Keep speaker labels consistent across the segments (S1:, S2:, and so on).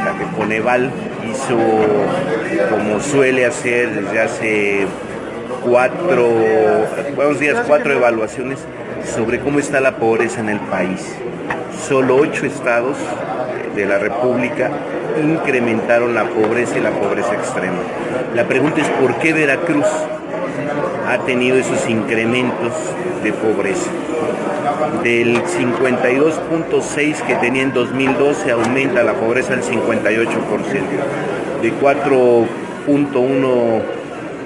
S1: la que Coneval hizo, como suele hacer desde hace cuatro evaluaciones sobre cómo está la pobreza en el país. Solo 8 estados de la República incrementaron la pobreza y la pobreza extrema. La pregunta es ¿por qué Veracruz ha tenido esos incrementos de pobreza? Del 52.6 que tenía en 2012 aumenta la pobreza al 58%. De 4.1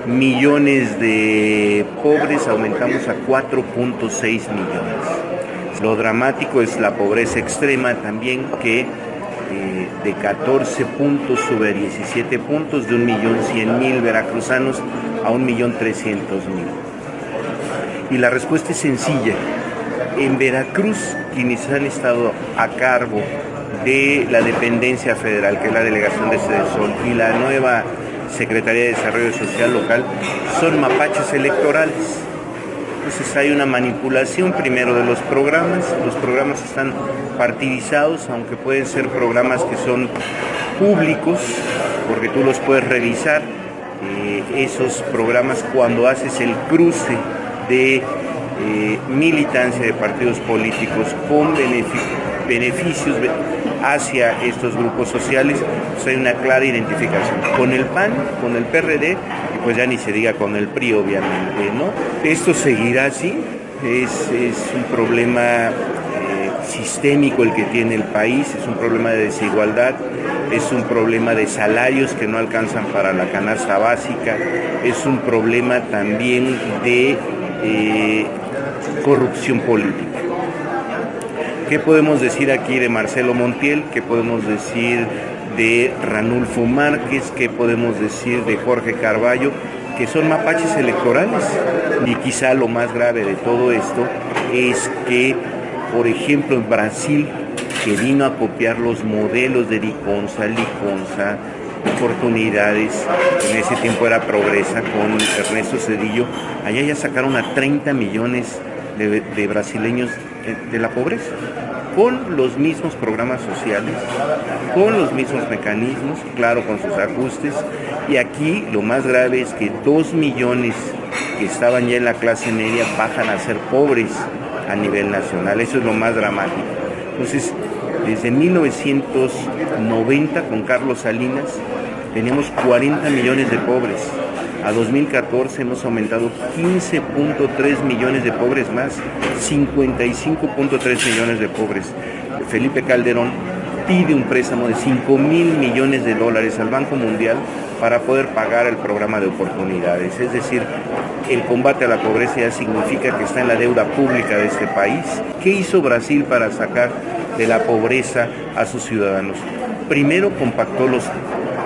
S1: millones de pobres aumentamos a 4.6 millones. Lo dramático es la pobreza extrema también, que de 14 puntos sube a 17 puntos, de 1.100.000 veracruzanos a 1.300.000. Y la respuesta es sencilla. En Veracruz, quienes han estado a cargo de la dependencia federal, que es la delegación de Sedesol, y la nueva Secretaría de Desarrollo Social Local, son mapaches electorales. Entonces hay una manipulación primero de los programas están partidizados, aunque pueden ser programas que son públicos, porque tú los puedes revisar, esos programas cuando haces el cruce de militancia de partidos políticos con beneficios hacia estos grupos sociales, pues hay una clara identificación con el PAN, con el PRD y pues ya ni se diga con el PRI, obviamente, ¿no? Esto seguirá así, es un problema sistémico el que tiene el país, es un problema de desigualdad, es un problema de salarios que no alcanzan para la canasta básica, es un problema también de corrupción política. ¿Qué podemos decir aquí de Marcelo Montiel? ¿Qué podemos decir de Ranulfo Márquez? ¿Qué podemos decir de Jorge Carballo? Que son mapaches electorales. Y quizá lo más grave de todo esto es que, por ejemplo, en Brasil, que vino a copiar los modelos de Liconza, Oportunidades, en ese tiempo era Progresa, con Ernesto Zedillo, allá ya sacaron a 30 millones de brasileños de la pobreza, con los mismos programas sociales, con los mismos mecanismos, claro, con sus ajustes, y aquí lo más grave es que 2 millones que estaban ya en la clase media bajan a ser pobres a nivel nacional, eso es lo más dramático. Entonces, desde 1990 con Carlos Salinas teníamos 40 millones de pobres. A 2014 hemos aumentado 15.3 millones de pobres más, 55.3 millones de pobres. Felipe Calderón pide un préstamo de 5,000 millones de dólares al Banco Mundial para poder pagar el programa de oportunidades. Es decir, el combate a la pobreza ya significa que está en la deuda pública de este país. ¿Qué hizo Brasil para sacar de la pobreza a sus ciudadanos? Primero, compactó los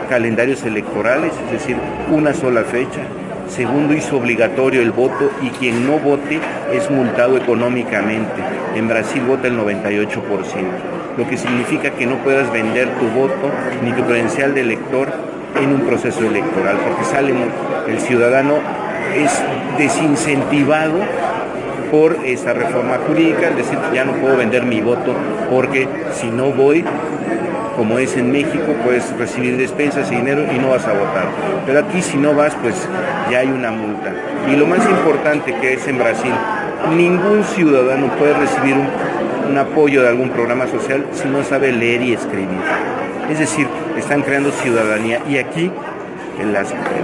S1: calendarios electorales, es decir, una sola fecha. Segundo, hizo obligatorio el voto y quien no vote es multado económicamente. En Brasil vota el 98%, lo que significa que no puedas vender tu voto ni tu credencial de elector en un proceso electoral, porque el ciudadano es desincentivado por esa reforma jurídica, es decir, ya no puedo vender mi voto porque si no voy, como es en México, puedes recibir despensas y dinero y no vas a votar. Pero aquí si no vas, pues ya hay una multa. Y lo más importante que es en Brasil, ningún ciudadano puede recibir un apoyo de algún programa social si no sabe leer y escribir. Es decir, están creando ciudadanía y aquí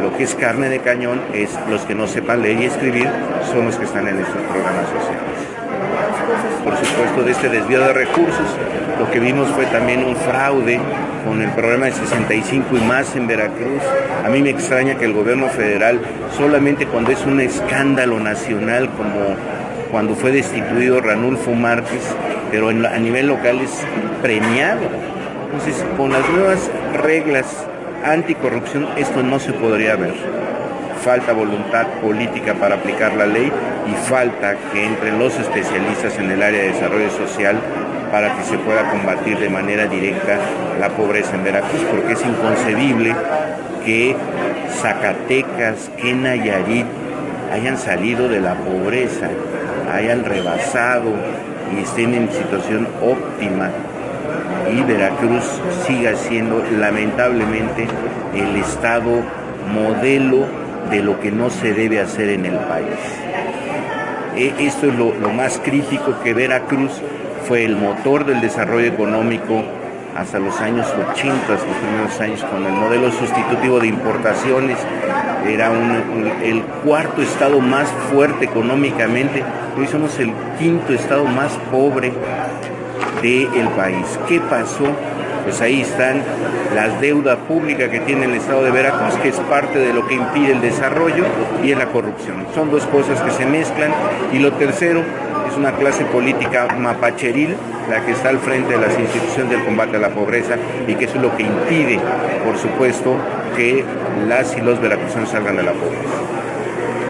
S1: lo que es carne de cañón es los que no sepan leer y escribir son los que están en estos programas sociales. Por supuesto, de este desvío de recursos, lo que vimos fue también un fraude con el programa de 65 y más en Veracruz. A mí me extraña que el gobierno federal, solamente cuando es un escándalo nacional, como cuando fue destituido Ranulfo Márquez, pero a nivel local es premiado. Entonces, con las nuevas reglas anticorrupción, esto no se podría ver. Falta voluntad política para aplicar la ley y falta que entren los especialistas en el área de desarrollo social para que se pueda combatir de manera directa la pobreza en Veracruz, porque es inconcebible que Zacatecas, que Nayarit hayan salido de la pobreza, hayan rebasado y estén en situación óptima y Veracruz siga siendo lamentablemente el estado modelo de lo que no se debe hacer en el país. Esto es lo más crítico, que Veracruz fue el motor del desarrollo económico hasta los años 80, los primeros años, con el modelo sustitutivo de importaciones. Era el cuarto estado más fuerte económicamente, hoy somos el quinto estado más pobre del país. ¿Qué pasó? Pues ahí están las deudas públicas que tiene el estado de Veracruz, que es parte de lo que impide el desarrollo, y es la corrupción. Son dos cosas que se mezclan. Y lo tercero es una clase política mapacheril, la que está al frente de las instituciones del combate a la pobreza, y que eso es lo que impide, por supuesto, que las y los veracruzanos salgan de la pobreza.